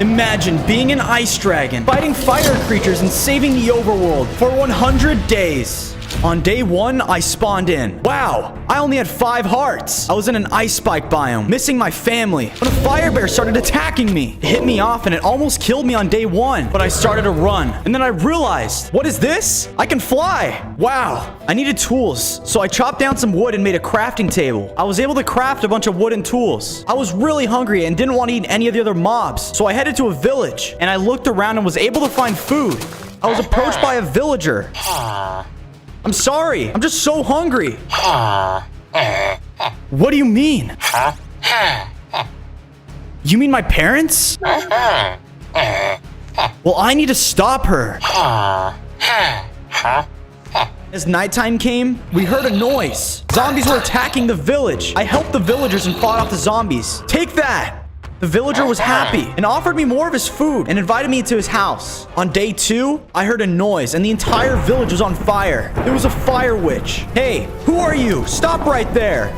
Imagine being an ice dragon, fighting fire creatures and saving the overworld for 100 days. On day 1, I spawned in. Wow, I only had 5 hearts. I was in an ice spike biome, missing my family, when a fire bear started attacking me. It hit me off and it almost killed me on day 1, but I started to run. And then I realized, what is this? I can fly. Wow, I needed tools, so I chopped down some wood and made a crafting table. I was able to craft a bunch of wooden tools. I was really hungry and didn't want to eat any of the other mobs, so I headed to a village, and I looked around and was able to find food. I was approached by a villager. I'm sorry. I'm just so hungry. What do you mean? You mean my parents? Well, I need to stop her. As nighttime came, we heard a noise. Zombies were attacking the village. I helped the villagers and fought off the zombies. Take that! The villager was happy and offered me more of his food and invited me to his house. On day 2, I heard a noise and the entire village was on fire. It was a fire witch. Hey, who are you? Stop right there.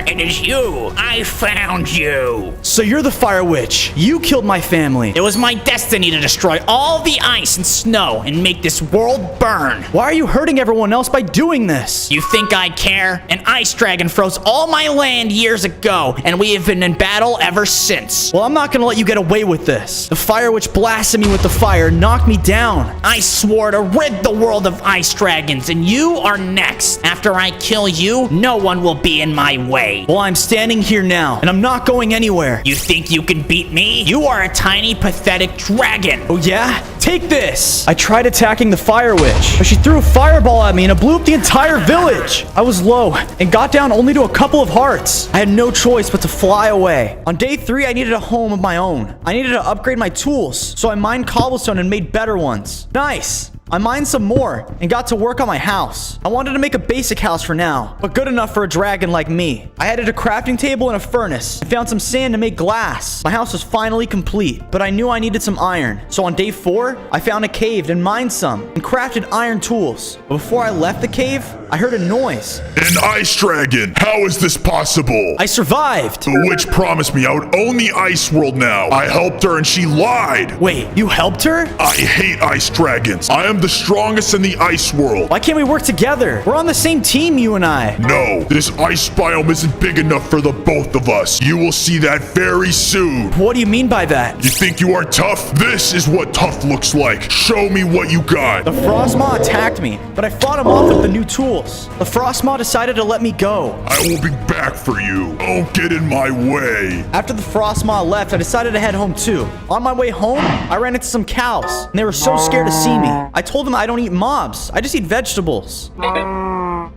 It is you. I found you. So you're the fire witch. You killed my family. It was my destiny to destroy all the ice and snow and make this world burn. Why are you hurting everyone else by doing this? You think I care? An ice dragon froze all my land years ago, and we have been in battle ever since. Well, I'm not gonna let you get away with this. The fire witch blasted me with the fire and knocked me down. I swore to rid the world of ice dragons, and you are next. After I kill you, no one will be in my way. Well, I'm standing here now, and I'm not going anywhere. You think you can beat me? You are a tiny, pathetic dragon. Oh yeah? Take this! I tried attacking the fire witch, but she threw a fireball at me and it blew up the entire village. I was low and got down only to a couple of hearts. I had no choice but to fly away. On day 3, I needed a home of my own. I needed to upgrade my tools, so I mined cobblestone and made better ones. Nice! I mined some more and got to work on my house. I wanted to make a basic house for now, but good enough for a dragon like me. I added a crafting table and a furnace. I found some sand to make glass. My house was finally complete, but I knew I needed some iron. So on day 4, I found a cave and mined some and crafted iron tools. But before I left the cave, I heard a noise. An ice dragon! How is this possible? I survived! The witch promised me I would own the ice world now. I helped her and she lied! Wait, you helped her? I hate ice dragons. I am the strongest in the ice world. Why can't we work together? We're on the same team, you and I. No, this ice biome isn't big enough for the both of us. You will see that very soon. What do you mean by that? You think you are tough? This is what tough looks like. Show me what you got. The Frostmaw attacked me, but I fought him off with the new tools. The Frostmaw decided to let me go. I will be back for you. Don't get in my way. After the Frostmaw left, I decided to head home too. On my way home, I ran into some cows, and they were so scared to see me. I told them I don't eat mobs. I just eat vegetables.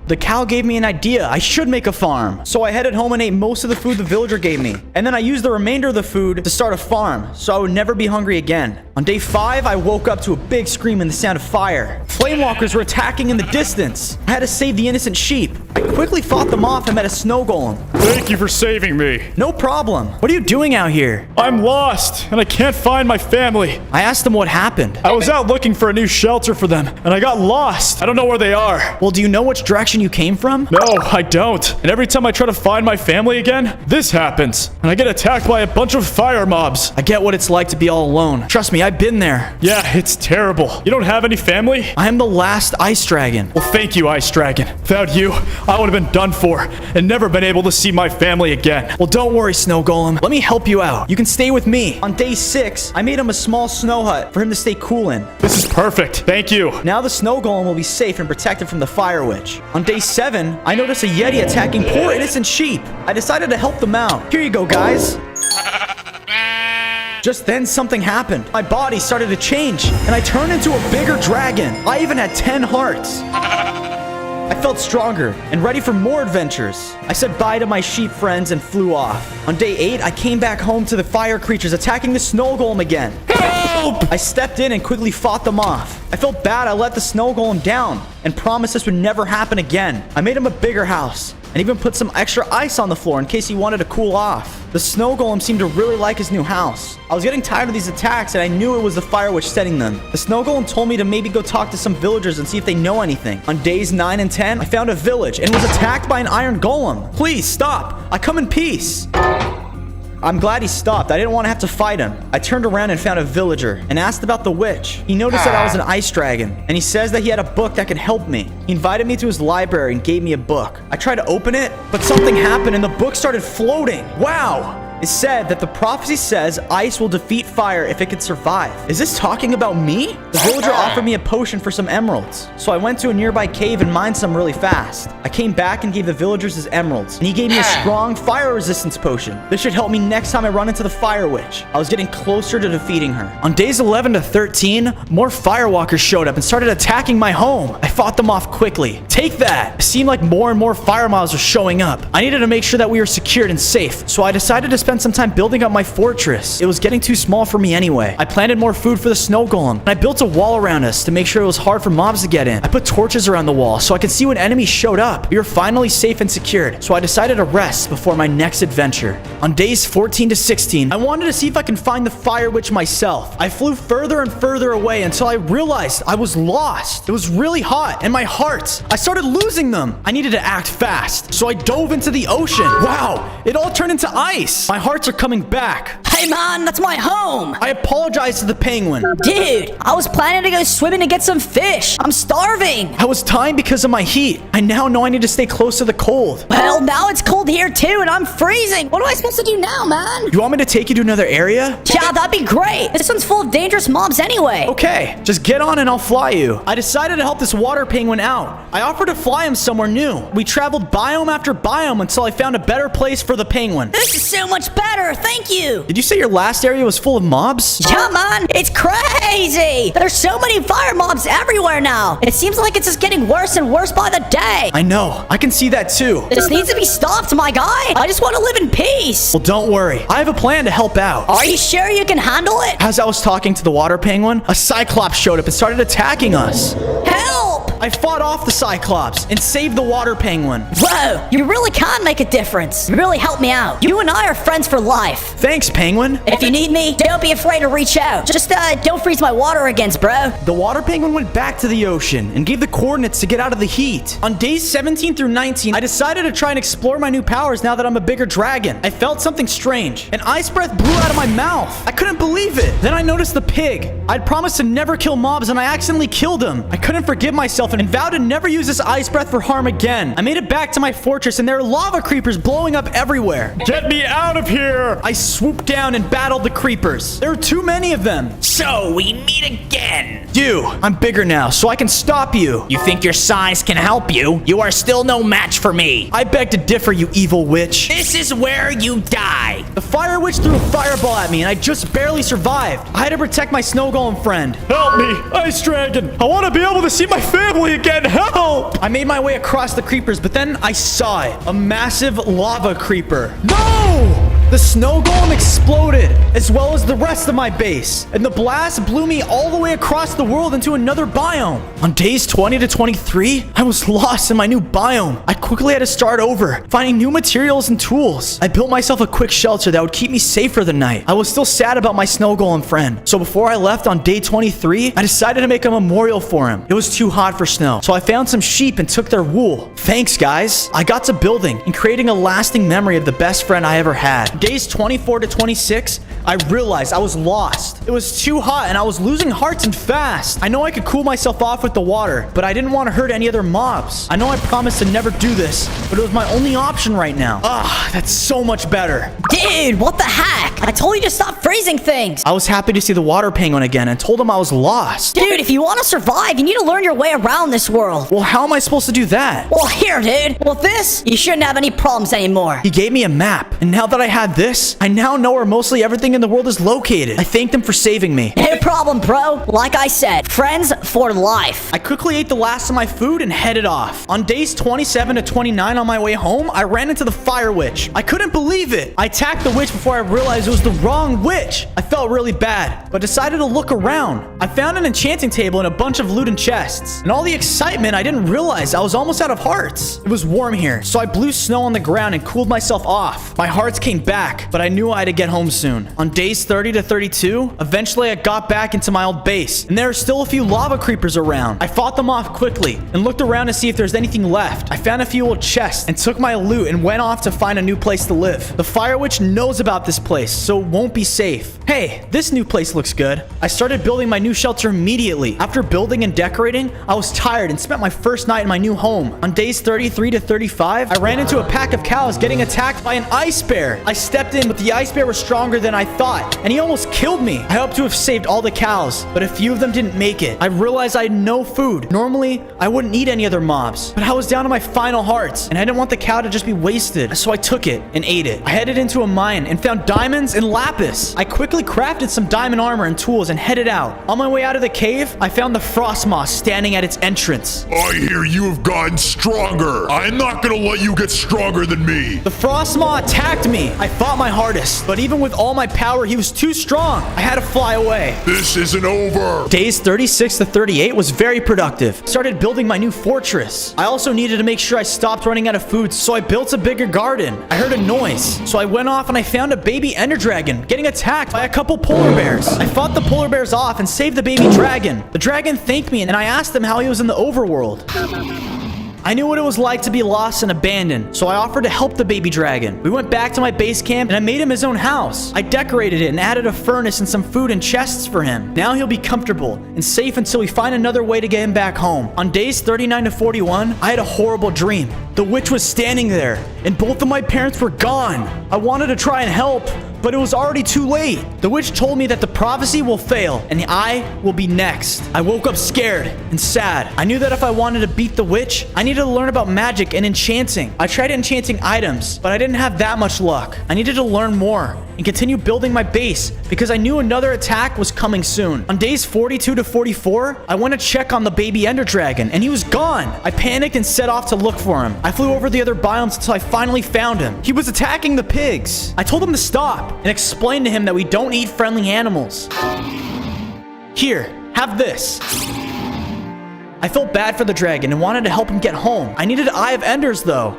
The cow gave me an idea. I should make a farm. So I headed home and ate most of the food the villager gave me. And then I used the remainder of the food to start a farm, so I would never be hungry again. On day 5, I woke up to a big scream and the sound of fire. Flamewalkers were attacking in the distance. I had to save the innocent sheep. I quickly fought them off and met a snow golem. Thank you for saving me. No problem. What are you doing out here? I'm lost, and I can't find my family. I asked them what happened. I was out looking for a new shelter for them, and I got lost. I don't know where they are. Well, do you know which direction you came from? No, I don't. And every time I try to find my family again, this happens. And I get attacked by a bunch of fire mobs. I get what it's like to be all alone. Trust me, I've been there. Yeah, it's terrible. You don't have any family? I am the last ice dragon. Well, thank you, Ice Dragon. Without you, I would have been done for and never been able to see my family again. Well, don't worry, Snow Golem. Let me help you out. You can stay with me. On day 6, I made him a small snow hut for him to stay cool in. This is perfect. Thank you. Now the Snow Golem will be safe and protected from the Fire Witch. On day 7, I noticed a Yeti attacking poor innocent sheep. I decided to help them out. Here you go, guys. Just then, something happened. My body started to change, and I turned into a bigger dragon. I even had 10 hearts. I felt stronger and ready for more adventures. I said bye to my sheep friends and flew off. On day 8, I came back home to the fire creatures attacking the snow golem again. Help! I stepped in and quickly fought them off. I felt bad I let the snow golem down and promised this would never happen again. I made him a bigger house and even put some extra ice on the floor in case he wanted to cool off. The snow golem seemed to really like his new house. I was getting tired of these attacks and I knew it was the fire witch setting them. The snow golem told me to maybe go talk to some villagers and see if they know anything. On days 9 and 10, I found a village and was attacked by an iron golem. Please stop. I come in peace. I'm glad he stopped. I didn't want to have to fight him. I turned around and found a villager and asked about the witch. He noticed that I was an ice dragon, and he says that he had a book that can help me. He invited me to his library and gave me a book. I tried to open it, but something happened and the book started floating. Wow! It said that the prophecy says ice will defeat fire if it can survive. Is this talking about me? The villager offered me a potion for some emeralds, so I went to a nearby cave and mined some really fast. I came back and gave the villagers his emeralds, and he gave me a strong fire resistance potion. This should help me next time I run into the fire witch. I was getting closer to defeating her. On days 11 to 13, more firewalkers showed up and started attacking my home. I fought them off quickly. Take that! It seemed like more and more fire mobs were showing up. I needed to make sure that we were secured and safe, so I decided to spend some time building up my fortress. It was getting too small for me anyway. I planted more food for the snow golem, and I built a wall around us to make sure it was hard for mobs to get in. I put torches around the wall so I could see when enemies showed up. We were finally safe and secured, so I decided to rest before my next adventure. On days 14 to 16, I wanted to see if I can find the fire witch myself. I flew further and further away until I realized I was lost. It was really hot, and my hearts, I started losing them. I needed to act fast, so I dove into the ocean. Wow, it all turned into ice. My hearts are coming back. Hey man, that's my home. I apologize to the penguin. Dude, I was planning to go swimming to get some fish. I'm starving. I was dying because of my heat. I now know I need to stay close to the cold. Well, now it's cold here too, and I'm freezing. What am I supposed to do now, man? You want me to take you to another area? Yeah, that'd be great. This one's full of dangerous mobs anyway. Okay, just get on and I'll fly you. I decided to help this water penguin out. I offered to fly him somewhere new. We traveled biome after biome until I found a better place for the penguin. This is so much better. Thank you. Did you say your last area was full of mobs? Yeah, man, it's crazy. There's so many fire mobs everywhere now. It seems like it's just getting worse and worse by the day. I know. I can see that too. This needs to be stopped, my guy. I just want to live in peace. Well, don't worry. I have a plan to help out. Are you sure you can handle it? As I was talking to the water penguin, a cyclops showed up and started attacking us. Help! I fought off the cyclops and saved the water penguin. Whoa, you really can make a difference. You really helped me out. You and I are friends for life. Thanks, penguin. If you need me, don't be afraid to reach out. Just don't freeze my water against, bro. The water penguin went back to the ocean and gave the coordinates to get out of the heat. On days 17 through 19, I decided to try and explore my new powers now that I'm a bigger dragon. I felt something strange. An ice breath blew out of my mouth. I couldn't believe it. Then I noticed the pig. I'd promised to never kill mobs and I accidentally killed him. I couldn't forgive myself and vowed to never use this ice breath for harm again. I made it back to my fortress and there are lava creepers blowing up everywhere. Get me out of here! I swooped down and battled the creepers. There were too many of them. So we meet again. You, I'm bigger now, so I can stop you. You think your size can help you? You are still no match for me. I beg to differ, you evil witch. This is where you die. The fire witch threw a fireball at me and I just barely survived. I had to protect my snow golem friend. Help me, Ice Dragon! I want to be able to see my family again! Help! I made my way across the creepers, but then I saw it. A massive lava creeper. No! The snow golem exploded, as well as the rest of my base, and the blast blew me all the way across the world into another biome. On days 20 to 23, I was lost in my new biome. I quickly had to start over, finding new materials and tools. I built myself a quick shelter that would keep me safe for the night. I was still sad about my snow golem friend, so before I left on day 23, I decided to make a memorial for him. It was too hot for snow, so I found some sheep and took their wool. Thanks, guys. I got to building and creating a lasting memory of the best friend I ever had. Days 24 to 26, I realized I was lost. It was too hot and I was losing hearts and fast. I know I could cool myself off with the water, but I didn't want to hurt any other mobs. I know I promised to never do this, but it was my only option right now. Ah, that's so much better. Dude, what the heck? I told you to stop freezing things. I was happy to see the water penguin again and told him I was lost. Dude, if you want to survive, you need to learn your way around this world. Well, how am I supposed to do that? Well, here, dude. With this, you shouldn't have any problems anymore. He gave me a map, and now that I had this, I now know where mostly everything in the world is located. I thanked him for saving me. No problem, bro. Like I said, friends for life. I quickly ate the last of my food and headed off. On days 27 to 29 on my way home, I ran into the fire witch. I couldn't believe it. I attacked the witch before I realized it was the wrong witch. I felt really bad, but decided to look around. I found an enchanting table and a bunch of loot and chests. In all the excitement, I didn't realize I was almost out of hearts. It was warm here, so I blew snow on the ground and cooled myself off. My hearts came back, but I knew I had to get home soon. On days 30 to 32, eventually I got back into my old base, and there are still a few lava creepers around. I fought them off quickly and looked around to see if there's anything left. I found a few old chests and took my loot and went off to find a new place to live. The fire witch knows about this place, so it won't be safe. Hey, this new place looks good. I started building my new shelter immediately. After building and decorating, I was tired and spent my first night in my new home. On days 33 to 35, I ran into a pack of cows getting attacked by an ice bear. I stepped in, but the ice bear was stronger than I thought, and he almost killed me. I hoped to have saved all the cows, but a few of them didn't make it. I realized I had no food. Normally, I wouldn't eat any other mobs, but I was down to my final hearts, and I didn't want the cow to just be wasted, so I took it and ate it. I headed into a mine and found diamonds and lapis. I quickly crafted some diamond armor and tools and headed out. On my way out of the cave, I found the frost moss standing at its entrance. I hear you have gotten stronger. I'm not gonna let you get stronger than me. The frost maw attacked me. I fought my hardest, but even with all my power, he was too strong. I had to fly away. This isn't over. Days 36 to 38 was very productive. Started building my new fortress. I also needed to make sure I stopped running out of food, so I built a bigger garden. I heard a noise, so I went off and I found a baby ender dragon getting attacked by a couple polar bears. I fought the polar bears off and saved the baby dragon. The dragon thanked me and I asked him how he was in the overworld. I knew what it was like to be lost and abandoned, so I offered to help the baby dragon. We went back to my base camp and I made him his own house. I decorated it and added a furnace and some food and chests for him. Now he'll be comfortable and safe until we find another way to get him back home. On days 39 to 41, I had a horrible dream. The witch was standing there and both of my parents were gone. I wanted to try and help, but it was already too late. The witch told me that the prophecy will fail and I will be next. I woke up scared and sad. I knew that if I wanted to beat the witch, I needed to learn about magic and enchanting. I tried enchanting items, but I didn't have that much luck. I needed to learn more and continue building my base because I knew another attack was coming soon. On days 42 to 44, I went to check on the baby ender dragon and he was gone. I panicked and set off to look for him. I flew over the other biomes until I finally found him. He was attacking the pigs. I told him to stop and explained to him that we don't eat friendly animals. Here, have this. I felt bad for the dragon and wanted to help him get home. I needed Eye of Enders though.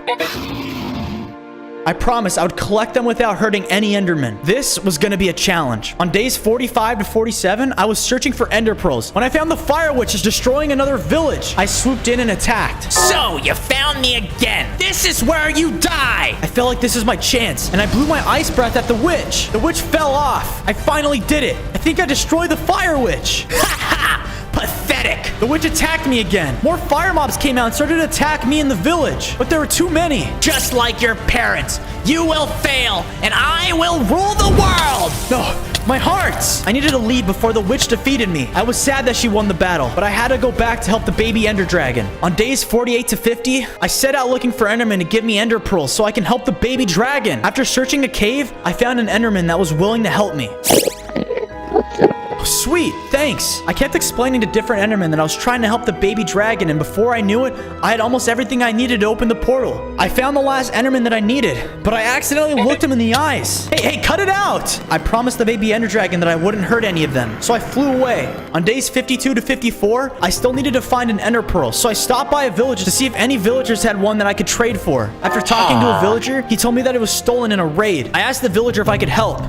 I promised I would collect them without hurting any Endermen. This was gonna be a challenge. On days 45 to 47, I was searching for Ender Pearls when I found the Fire Witch is destroying another village. I swooped in and attacked. So, you found me again. This is where you die. I felt like this is my chance, and I blew my ice breath at the witch. The witch fell off. I finally did it. I think I destroyed the Fire Witch. Ha ha! Pathetic. The witch attacked me again. More fire mobs came out and started to attack me in the village, but there were too many. Just like your parents, you will fail, and I will rule the world. No. My hearts! I needed to leave before the witch defeated me. I was sad that she won the battle, but I had to go back to help the baby ender dragon. On days 48 to 50, I set out looking for endermen to give me ender pearls so I can help the baby dragon. After searching a cave, I found an enderman that was willing to help me. Sweet, thanks. I kept explaining to different endermen that I was trying to help the baby dragon, and before I knew it, I had almost everything I needed to open the portal. I found the last enderman that I needed, but I accidentally looked him in the eyes. Hey, cut it out! I promised the baby ender dragon that I wouldn't hurt any of them, so I flew away. On days 52 to 54, I still needed to find an ender pearl, so I stopped by a village to see if any villagers had one that I could trade for. After talking to a villager, he told me that it was stolen in a raid. I asked the villager if I could help.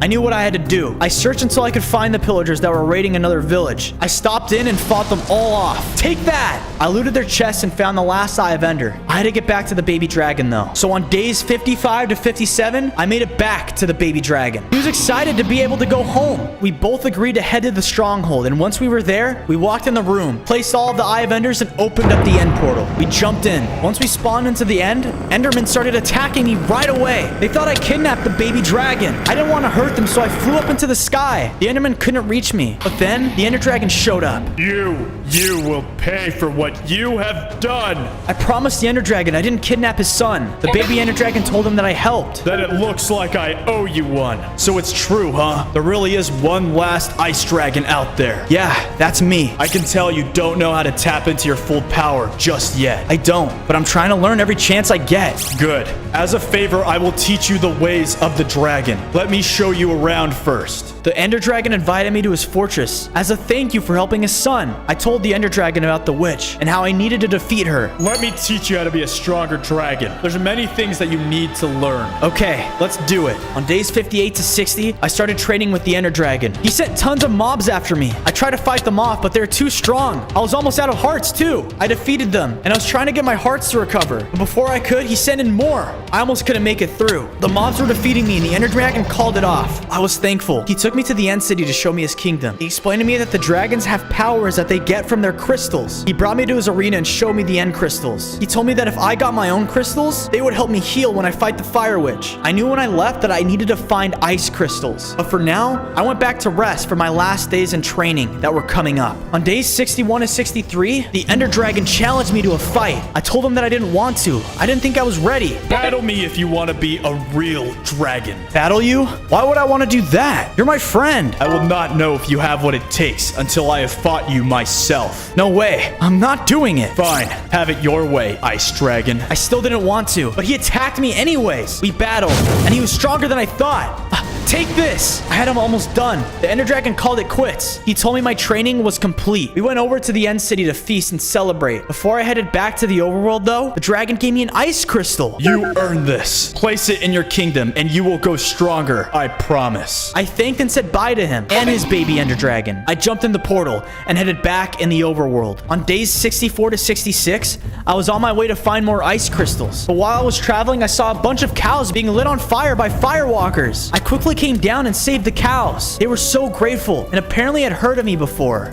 I knew what I had to do. I searched until I could find the pillagers that were raiding another village. I stopped in and fought them all off. Take that! I looted their chests and found the last Eye of Ender. I had to get back to the baby dragon though. So on days 55 to 57, I made it back to the baby dragon. He was excited to be able to go home. We both agreed to head to the stronghold, and once we were there, we walked in the room, placed all of the Eye of Enders, and opened up the end portal. We jumped in. Once we spawned into the end, Endermen started attacking me right away. They thought I kidnapped the baby dragon. I didn't want to hurt them, so I flew up into the sky. The Enderman couldn't reach me, but then the Ender Dragon showed up. You will pay for what you have done. I promised the Ender Dragon I didn't kidnap his son. The baby Ender Dragon told him that I helped. Then it looks like I owe you one. So it's true, huh? There really is one last ice dragon out there. Yeah, that's me. I can tell you don't know how to tap into your full power just yet. I don't, but I'm trying to learn every chance I get. Good. As a favor, I will teach you the ways of the dragon. Let me show you around first. The Ender Dragon invited me to his fortress as a thank you for helping his son. I told the Ender Dragon about the witch and how I needed to defeat her. Let me teach you how to be a stronger dragon. There's many things that you need to learn. Okay, let's do it. On days 58 to 60, I started training with the Ender Dragon. He sent tons of mobs after me. I tried to fight them off, but they're too strong. I was almost out of hearts too. I defeated them, and I was trying to get my hearts to recover. But before I could, he sent in more. I almost couldn't make it through. The mobs were defeating me, and the Ender Dragon called it off. I was thankful. He took me to the End City to show me his kingdom. He explained to me that the dragons have powers that they get from their crystals. He brought me to his arena and showed me the End crystals. He told me that if I got my own crystals, they would help me heal when I fight the Fire Witch. I knew when I left that I needed to find ice crystals. But for now, I went back to rest for my last days in training that were coming up. On days 61 to 63, the Ender Dragon challenged me to a fight. I told him that I didn't want to. I didn't think I was ready. Battle me if you want to be a real dragon. Battle you? Why would I want to do that? You're my friend. I will not know if you have what it takes until I have fought you myself. No way. I'm not doing it. Fine. Have it your way, Ice Dragon. I still didn't want to, but he attacked me anyways. We battled, and he was stronger than I thought. Take this! I had him almost done. The Ender Dragon called it quits. He told me my training was complete. We went over to the End City to feast and celebrate. Before I headed back to the overworld, though, the dragon gave me an ice crystal. You earned this. Place it in your kingdom, and you will go stronger. I promise. I thanked and said bye to him and his baby Ender Dragon. I jumped in the portal and headed back in the overworld. On days 64 to 66, I was on my way to find more ice crystals. But while I was traveling, I saw a bunch of cows being lit on fire by firewalkers. I quickly came down and saved the cows. They were so grateful and apparently had heard of me before.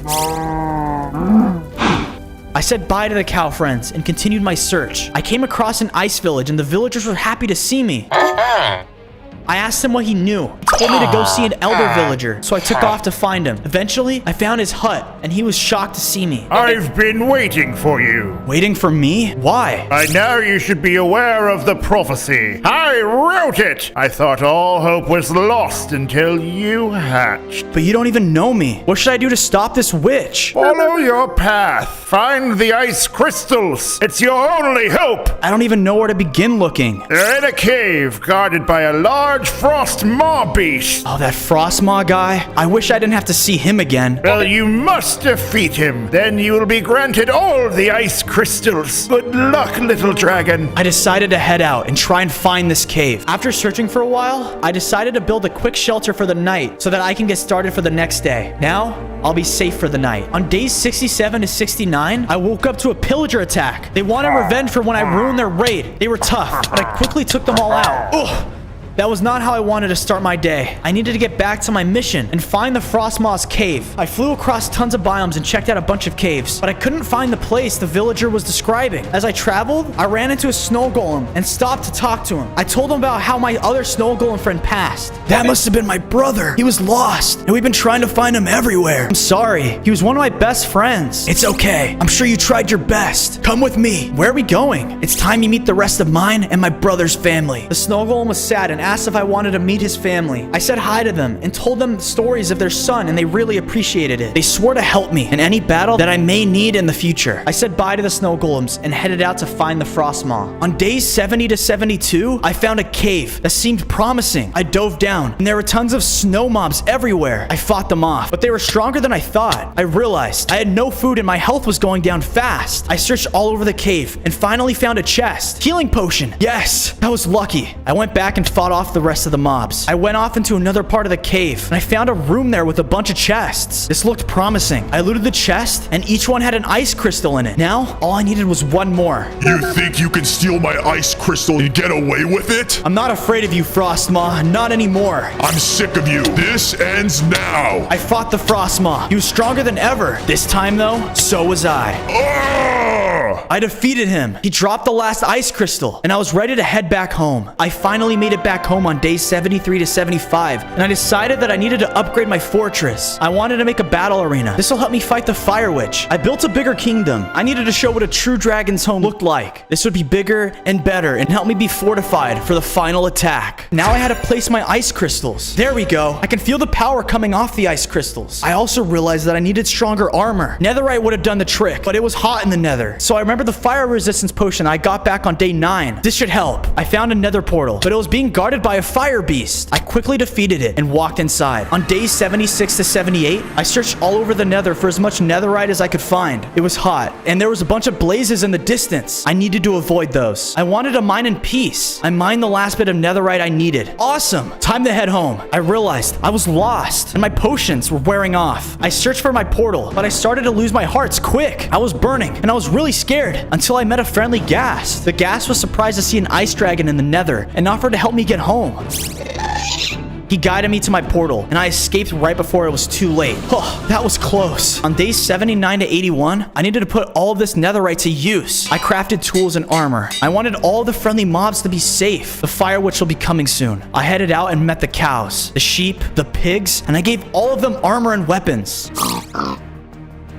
I said bye to the cow friends and continued my search. I came across an ice village and the villagers were happy to see me. I asked him what he knew. He told me to go see an elder villager, so I took off to find him. Eventually, I found his hut, and he was shocked to see me. I've been waiting for you. Waiting for me? Why? By now you should be aware of the prophecy. I wrote it. I thought all hope was lost until you hatched. But you don't even know me. What should I do to stop this witch? Follow your path. Find the ice crystals. It's your only hope. I don't even know where to begin looking. They're in a cave guarded by a large frost maw beast. Oh, that frost maw guy? I wish I didn't have to see him again. Well, you must defeat him. Then you will be granted all the ice crystals. Good luck, little dragon. I decided to head out and try and find this cave. After searching for a while, I decided to build a quick shelter for the night so that I can get started for the next day. Now, I'll be safe for the night. On days 67 to 69, I woke up to a pillager attack. They wanted revenge for when I ruined their raid. They were tough, but I quickly took them all out. Ugh. That was not how I wanted to start my day. I needed to get back to my mission and find the Frostmaw's cave. I flew across tons of biomes and checked out a bunch of caves, but I couldn't find the place the villager was describing. As I traveled, I ran into a snow golem and stopped to talk to him. I told him about how my other snow golem friend passed. That must have been my brother. He was lost, and we've been trying to find him everywhere. I'm sorry. He was one of my best friends. It's okay. I'm sure you tried your best. Come with me. Where are we going? It's time you meet the rest of mine and my brother's family. The snow golem was sad and asked if I wanted to meet his family. I said hi to them and told them stories of their son, and they really appreciated it. They swore to help me in any battle that I may need in the future. I said bye to the snow golems and headed out to find the Frostmaw. On days 70 to 72, I found a cave that seemed promising. I dove down, and there were tons of snow mobs everywhere. I fought them off, but they were stronger than I thought. I realized I had no food and my health was going down fast. I searched all over the cave and finally found a chest. Healing potion. Yes, I was lucky. I went back and fought off the rest of the mobs. I went off into another part of the cave, and I found a room there with a bunch of chests. This looked promising. I looted the chest, and each one had an ice crystal in it. Now, all I needed was one more. You think you can steal my ice crystal and get away with it? I'm not afraid of you, Frostmaw. Not anymore. I'm sick of you. This ends now. I fought the Frostmaw. He was stronger than ever. This time, though, so was I. I defeated him. He dropped the last ice crystal, and I was ready to head back home. I finally made it back home on days 73 to 75, and I decided that I needed to upgrade my fortress. I wanted to make a battle arena. This will help me fight the Fire Witch. I built a bigger kingdom. I needed to show what a true dragon's home looked like. This would be bigger and better and help me be fortified for the final attack. Now I had to place my ice crystals. There we go. I can feel the power coming off the ice crystals. I also realized that I needed stronger armor. Netherite would have done the trick, but it was hot in the nether. So I remember the fire resistance potion I got back on day 9. This should help. I found a nether portal, but it was being guarded by a fire beast. I quickly defeated it and walked inside. On days 76 to 78, I searched all over the nether for as much netherite as I could find. It was hot, and there was a bunch of blazes in the distance. I needed to avoid those. I wanted to mine in peace. I mined the last bit of netherite I needed. Awesome! Time to head home. I realized I was lost, and my potions were wearing off. I searched for my portal, but I started to lose my hearts quick. I was burning, and I was really scared until I met a friendly ghast. The ghast was surprised to see an ice dragon in the nether and offered to help me get home. He guided me to my portal, and I escaped right before it was too late. Oh, that was close. On days 79 to 81, I needed to put all of this netherite to use. I crafted tools and armor. I wanted all the friendly mobs to be safe. The fire witch will be coming soon. I headed out and met the cows, the sheep, the pigs, and I gave all of them armor and weapons.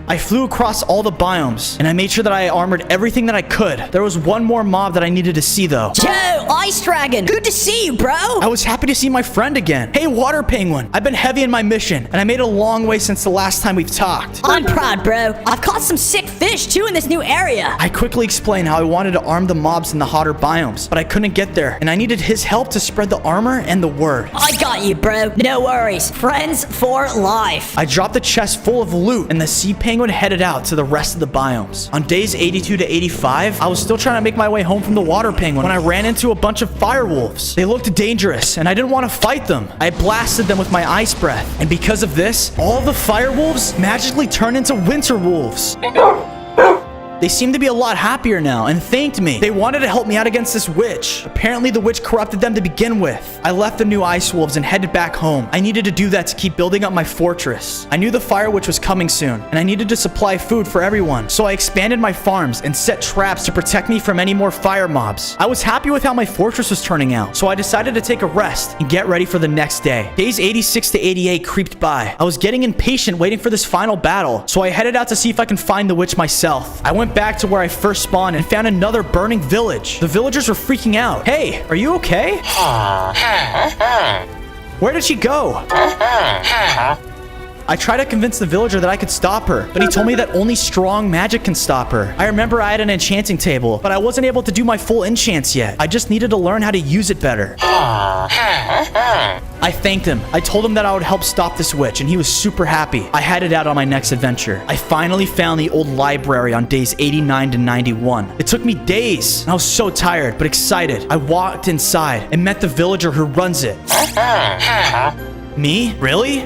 I flew across all the biomes, and I made sure that I armored everything that I could. There was one more mob that I needed to see, though. Yo, Ice Dragon, good to see you, bro. I was happy to see my friend again. Hey, Water Penguin. I've been heavy in my mission, and I made a long way since the last time we've talked. I'm proud, bro. I've caught some sick fish, too, in this new area. I quickly explained how I wanted to arm the mobs in the hotter biomes, but I couldn't get there, and I needed his help to spread the armor and the word. I got you, bro. No worries. Friends for life. I dropped the chest full of loot, and the sea penguin headed out to the rest of the biomes. On days 82 to 85, I was still trying to make my way home from the water penguin when I ran into a bunch of fire wolves. They looked dangerous, and I didn't want to fight them. I blasted them with my ice breath, and because of this, all the fire wolves magically turned into winter wolves. They seem to be a lot happier now and thanked me. They wanted to help me out against this witch. Apparently, the witch corrupted them to begin with. I left the new ice wolves and headed back home. I needed to do that to keep building up my fortress. I knew the fire witch was coming soon, and I needed to supply food for everyone. So I expanded my farms and set traps to protect me from any more fire mobs. I was happy with how my fortress was turning out, so I decided to take a rest and get ready for the next day. Days 86 to 88 creeped by. I was getting impatient waiting for this final battle, so I headed out to see if I can find the witch myself. I went back to where I first spawned and found another burning village. The villagers were freaking out. Hey, are you okay? Where did she go? I tried to convince the villager that I could stop her, but he told me that only strong magic can stop her. I remember I had an enchanting table, but I wasn't able to do my full enchants yet. I just needed to learn how to use it better. I thanked him. I told him that I would help stop this witch, and he was super happy. I headed out on my next adventure. I finally found the old library on days 89 to 91. It took me days, and I was so tired, but excited. I walked inside and met the villager who runs it. Me? Really?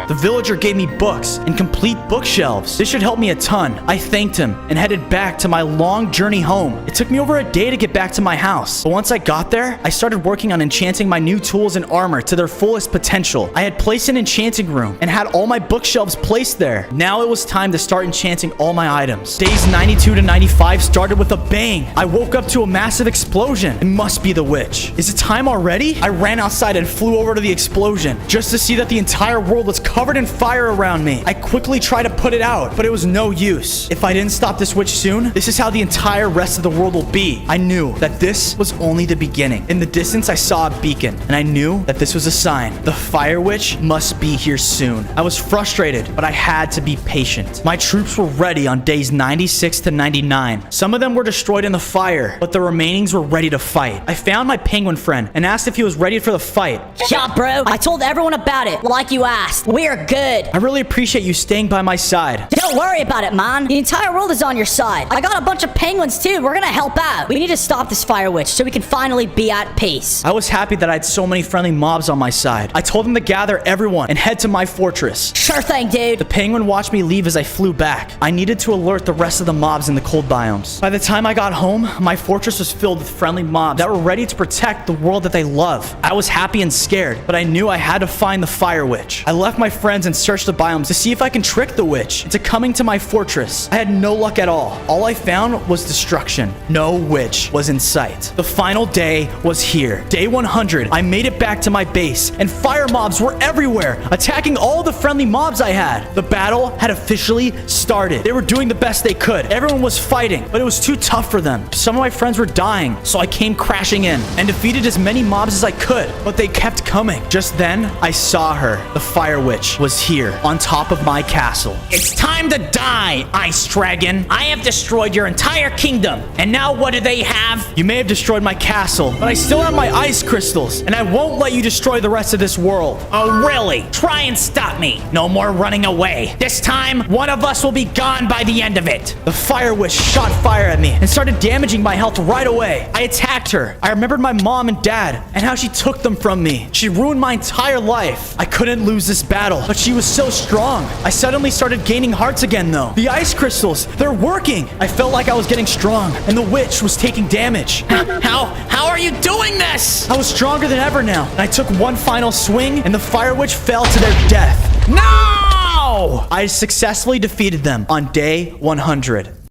The villager gave me books and complete bookshelves. This should help me a ton. I thanked him and headed back to my long journey home. It took me over a day to get back to my house. But once I got there, I started working on enchanting my new tools and armor to their fullest potential. I had placed an enchanting room and had all my bookshelves placed there. Now it was time to start enchanting all my items. Days 92 to 95 started with a bang. I woke up to a massive explosion. It must be the witch. Is it time already? I ran outside and flew over to the explosion just to see that the entire world was covered in fire around me. I quickly tried to put it out, but it was no use. If I didn't stop this witch soon, this is how the entire rest of the world will be. I knew that this was only the beginning. In the distance, I saw a beacon, and I knew that this was a sign. The fire witch must be here soon. I was frustrated, but I had to be patient. My troops were ready on days 96 to 99. Some of them were destroyed in the fire, but the remainings were ready to fight. I found my penguin friend and asked if he was ready for the fight. Yeah, bro. I told everyone about it, like you asked. We're good. I really appreciate you staying by my side. Don't worry about it, man. The entire world is on your side. I got a bunch of penguins, too. We're gonna help out. We need to stop this fire witch so we can finally be at peace. I was happy that I had so many friendly mobs on my side. I told them to gather everyone and head to my fortress. Sure thing, dude. The penguin watched me leave as I flew back. I needed to alert the rest of the mobs in the cold biomes. By the time I got home, my fortress was filled with friendly mobs that were ready to protect the world that they love. I was happy and scared, but I knew I had to find the fire witch. I left my friends and searched the biomes to see if I can trick the witch into coming to my fortress. I had no luck at all. All I found was destruction. No witch was in sight. The final day was here. Day 100, I made it back to my base, and fire mobs were everywhere, attacking all the friendly mobs I had. The battle had officially started. They were doing the best they could. Everyone was fighting, but it was too tough for them. Some of my friends were dying, so I came crashing in and defeated as many mobs as I could, but they kept attacked coming. Just then, I saw her. The Fire Witch was here, on top of my castle. It's time to die, Ice Dragon. I have destroyed your entire kingdom. And now what do they have? You may have destroyed my castle, but I still have my ice crystals, and I won't let you destroy the rest of this world. Oh, really? Try and stop me. No more running away. This time, one of us will be gone by the end of it. The Fire Witch shot fire at me and started damaging my health right away. I attacked her. I remembered my mom and dad and how she took them from me. She ruined my entire life. I couldn't lose this battle, but she was so strong. I suddenly started gaining hearts again, though. The ice crystals, they're working. I felt like I was getting strong, and the witch was taking damage. How are you doing this? I was stronger than ever now, and I took one final swing, and the Fire Witch fell to their death. No! I successfully defeated them on day 100.